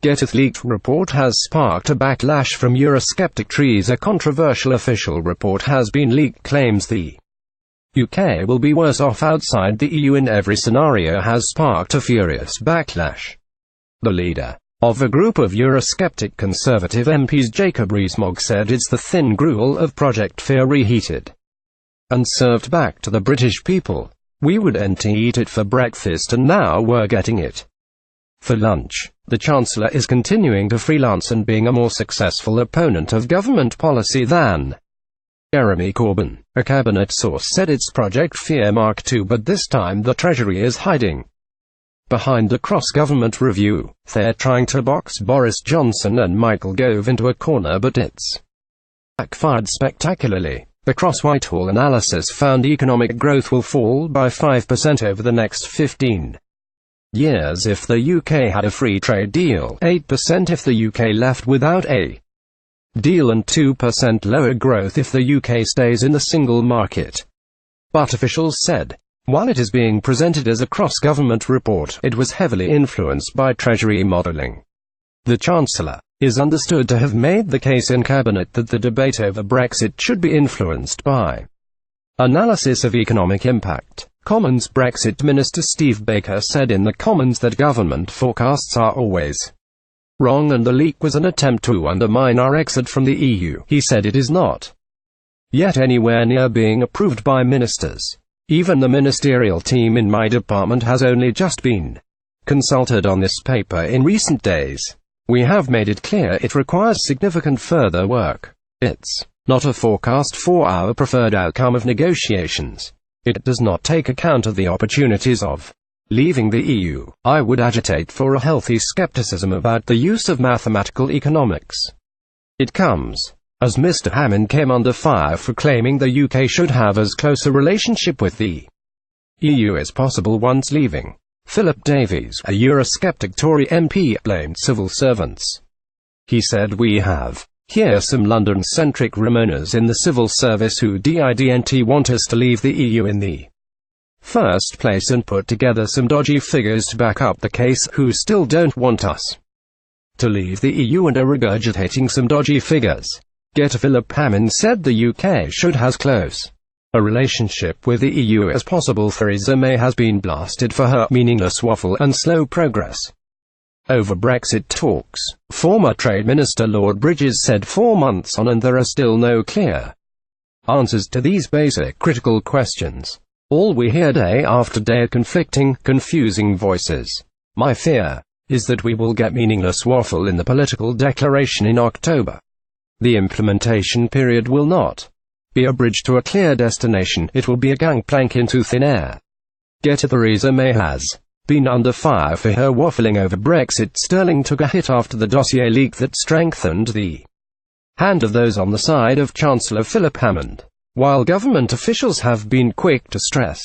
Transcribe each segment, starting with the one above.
Get's leaked report has sparked a backlash from Eurosceptic ToriesA. A controversial official report has been leaked claims the UK will be worse off outside the EU in every scenario has sparked a furious backlash. The leader of a group of Eurosceptic Conservative MPs, ReesMogg, said it's the thin gruel of Project Fear reheated and served back to the British people. We wouldn't eat it for breakfast and now we're getting it for lunch. The Chancellor is continuing to freelance and being a more successful opponent of government policy than Jeremy Corbyn. A cabinet source said it's Project Fear Mark II, but this time the Treasury is hiding behind a cross-government review. They're trying to box Boris Johnson and Michael Gove into a corner, but it's backfired spectacularly. The cross-Whitehall analysis found economic growth will fall by 5% over the next 15 years if the UK had a free trade deal, 8% if the UK left without a deal, and 2% lower growth if the UK stays in the single market. But officials said, while it is being presented as a cross-government report, it was heavily influenced by Treasury modelling. The Chancellor is understood to have made the case in Cabinet that the debate over Brexit should be influenced by analysis of economic impact. Commons Brexit Minister Steve Baker said in the Commons that government forecasts are always wrong and the leak was an attempt to undermine our exit from the EU. He said it is not yet anywhere near being approved by ministers. Even the ministerial team in my department has only just been consulted on this paper in recent days. We have made it clear it requires significant further work. It's not a forecast for our preferred outcome of negotiations. It does not take account of the opportunities of leaving the EU. I would agitate for a healthy skepticism about the use of mathematical economics. It comes as Mr. Hammond came under fire for claiming the UK should have as close a relationship with the EU as possible once leaving. Philip Davies, a Eurosceptic Tory MP, blamed civil servants. He said, "We have here some London-centric Ramonas in the civil service who didn't want us to leave the EU in the first place and put together some dodgy figures to back up the case, who still don't want us to leave the EU and are regurgitating some dodgy figures." Philip Hammond said the UK should have as close a relationship with the EU as possible. Theresa May has been blasted for her meaningless waffle and slow progress over Brexit talks. Former Trade Minister Lord Bridges said 4 months on and there are still no clear answers to these basic critical questions. All we hear day after day are conflicting, confusing voices. My fear is that we will get meaningless waffle in the political declaration in October. The implementation period will not be a bridge to a clear destination, it will be a gangplank into thin air. Theresa May has been under fire for her waffling over Brexit. Sterling took a hit after the dossier leak that strengthened the hand of those on the side of Chancellor Philip Hammond, while government officials have been quick to stress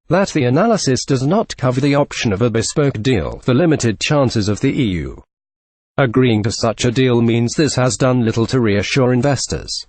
that the analysis does not cover the option of a bespoke deal. The limited chances of the EU agreeing to such a deal means this has done little to reassure investors.